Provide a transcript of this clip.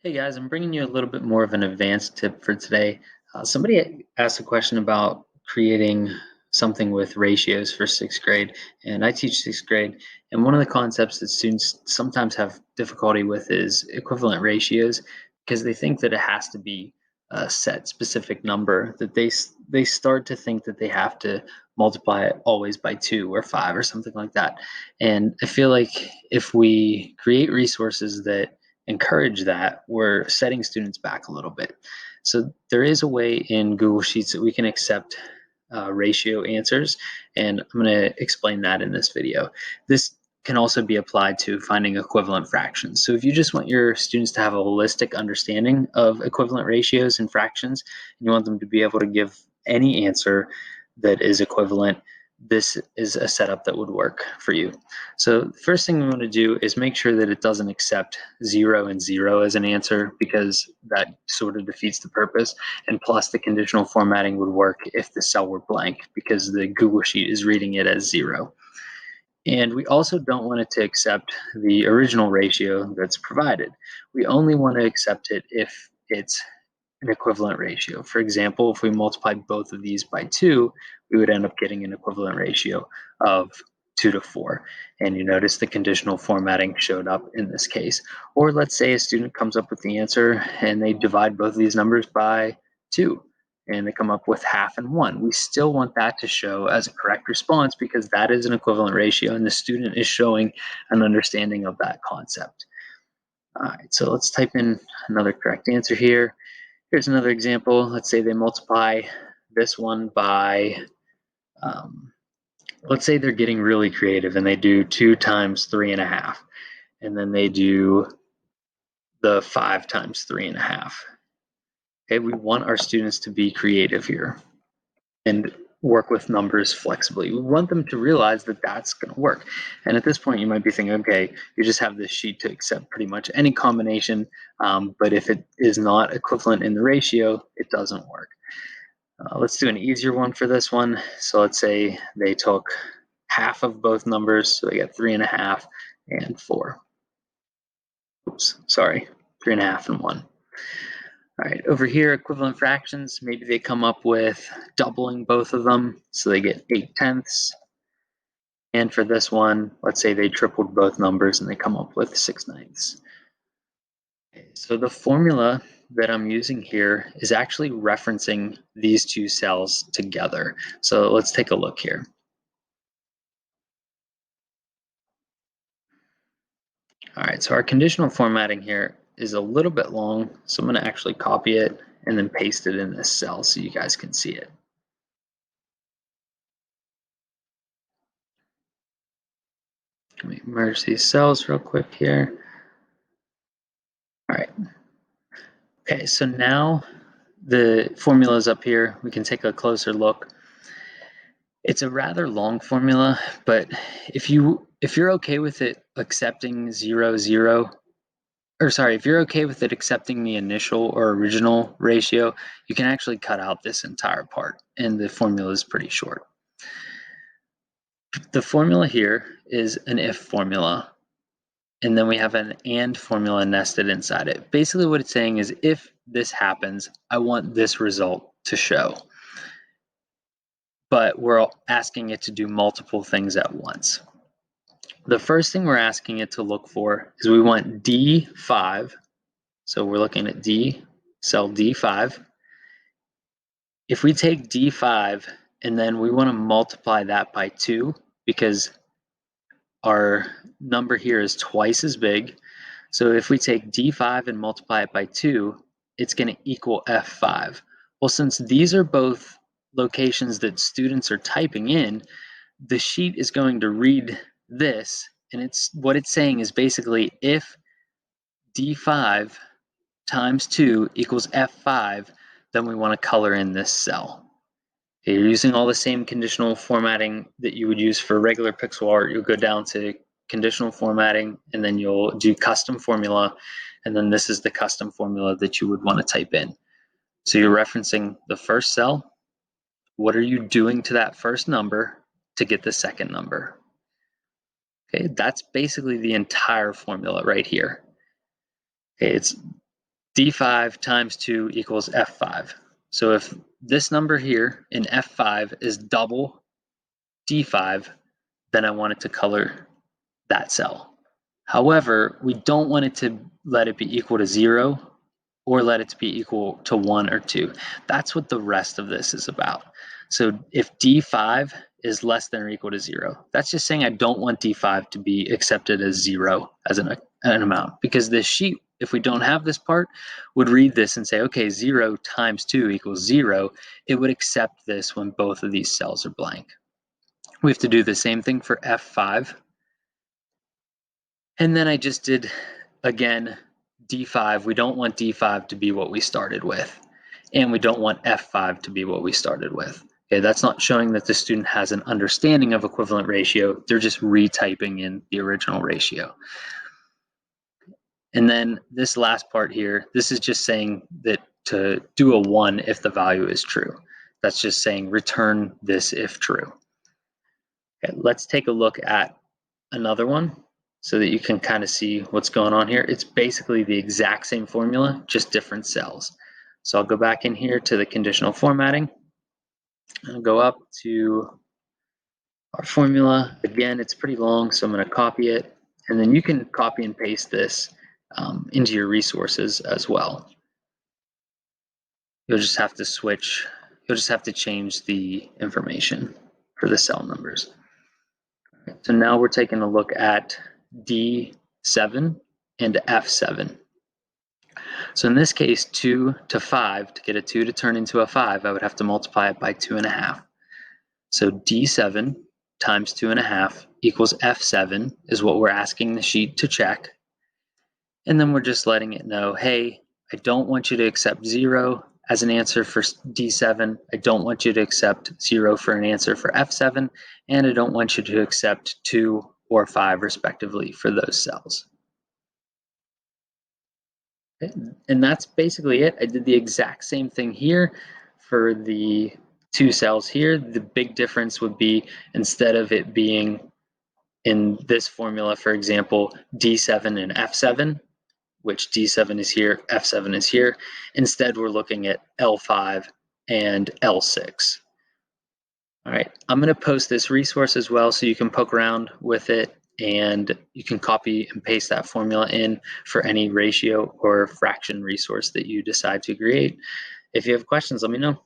Hey guys, I'm bringing you a little bit more of an advanced tip for today. Somebody asked a question about creating something with ratios for sixth grade, and I teach sixth grade. And one of the concepts that students sometimes have difficulty with is equivalent ratios because they think that it has to be a set specific number, that they start to think that they have to multiply it always by 2 or 5 or something like that. And I feel like if we create resources that encourage that, we're setting students back a little bit. So there is a way in Google Sheets that we can accept ratio answers, and I'm going to explain that in this video. This can also be applied to finding equivalent fractions. So if you just want your students to have a holistic understanding of equivalent ratios and fractions, and you want them to be able to give any answer that is equivalent, this is a setup that would work for you. So the first thing we want to do is make sure that it doesn't accept 0 and 0 as an answer, because that sort of defeats the purpose. And plus, the conditional formatting would work if the cell were blank, because the Google Sheet is reading it as 0. And we also don't want it to accept the original ratio that's provided. We only want to accept it if it's an equivalent ratio. For example, if we multiplied both of these by 2, we would end up getting an equivalent ratio of 2 to 4. And you notice the conditional formatting showed up in this case. Or let's say a student comes up with the answer and they divide both of these numbers by 2 and they come up with half and 1. We still want that to show as a correct response because that is an equivalent ratio and the student is showing an understanding of that concept. All right, so let's type in another correct answer here. Here's another example. Let's say they multiply this one by, let's say they're getting really creative and they do 2 times 3.5, and then they do the 5 times 3.5. Okay, we want our students to be creative here and work with numbers flexibly. We want them to realize that that's going to work. And at this point, you might be thinking, okay, you just have this sheet to accept pretty much any combination, but if it is not equivalent in the ratio, it doesn't work. Let's do an easier one for this one. So let's say they took half of both numbers, so they got 3.5 and 4. Oops, sorry, 3.5 and 1. All right, over here, equivalent fractions, maybe they come up with doubling both of them, so they get 8/10. And for this one, let's say they tripled both numbers and they come up with 6/9. Okay, so the formula that I'm using here is actually referencing these two cells together. So let's take a look here. All right, so our conditional formatting here is a little bit long, so I'm going to actually copy it and then paste it in this cell so you guys can see it. Let me merge these cells real quick here. All right. Okay, so now the formula is up here. We can take a closer look. It's a rather long formula, but if you're okay with it accepting 0, 0, or sorry, if you're okay with it accepting the initial or original ratio, you can actually cut out this entire part, and the formula is pretty short. The formula here is an if formula, and then we have an and formula nested inside it. Basically what it's saying is, if this happens, I want this result to show. But we're asking it to do multiple things at once. The first thing we're asking it to look for is we want D5. So we're looking at D, cell D5. If we take D5 and then we want to multiply that by 2, because our number here is twice as big. So if we take D5 and multiply it by 2, it's going to equal F5. Well, since these are both locations that students are typing in, the sheet is going to read this, and what it's saying is basically, if D5 times 2 equals F5, then we want to color in this cell. Okay, you're using all the same conditional formatting that you would use for regular pixel art. You'll go down to conditional formatting, and then you'll do custom formula, and then this is the custom formula that you would want to type in. So you're referencing the first cell. What are you doing to that first number to get the second number? Okay, that's basically the entire formula right here. Okay, it's D5 times 2 equals F5. So if this number here in F5 is double D5, then I want it to color that cell. However, we don't want it to let it be equal to 0 or let it to be equal to 1 or 2. That's what the rest of this is about. So if D5 is less than or equal to 0, that's just saying I don't want D5 to be accepted as 0 as an amount, because this sheet, if we don't have this part, would read this and say, okay, 0 times 2 equals 0. It would accept this when both of these cells are blank. We have to do the same thing for F5. And then I just did, again, D5. We don't want D5 to be what we started with. And we don't want F5 to be what we started with. Okay, that's not showing that the student has an understanding of equivalent ratio. They're just retyping in the original ratio. And then this last part here, this is just saying that to do a 1 if the value is true. That's just saying return this if true. Okay, let's take a look at another one so that you can kind of see what's going on here. It's basically the exact same formula, just different cells. So I'll go back in here to the conditional formatting. I'll go up to our formula. Again, it's pretty long, so I'm going to copy it. And then you can copy and paste this into your resources as well. You'll just have to switch, you'll just have to change the information for the cell numbers. So now we're taking a look at D7 and F7. So in this case, 2 to 5, to get a 2 to turn into a 5, I would have to multiply it by 2.5. So D7 times 2.5 equals F7 is what we're asking the sheet to check. And then we're just letting it know, hey, I don't want you to accept 0 as an answer for D7. I don't want you to accept 0 for an answer for F7. And I don't want you to accept 2 or 5 respectively for those cells. Okay. And that's basically it. I did the exact same thing here for the 2 cells here. The big difference would be, instead of it being in this formula, for example, D7 and F7, which D7 is here, F7 is here. Instead, we're looking at L5 and L6. All right, I'm going to post this resource as well so you can poke around with it and you can copy and paste that formula in for any ratio or fraction resource that you decide to create. If you have questions, let me know.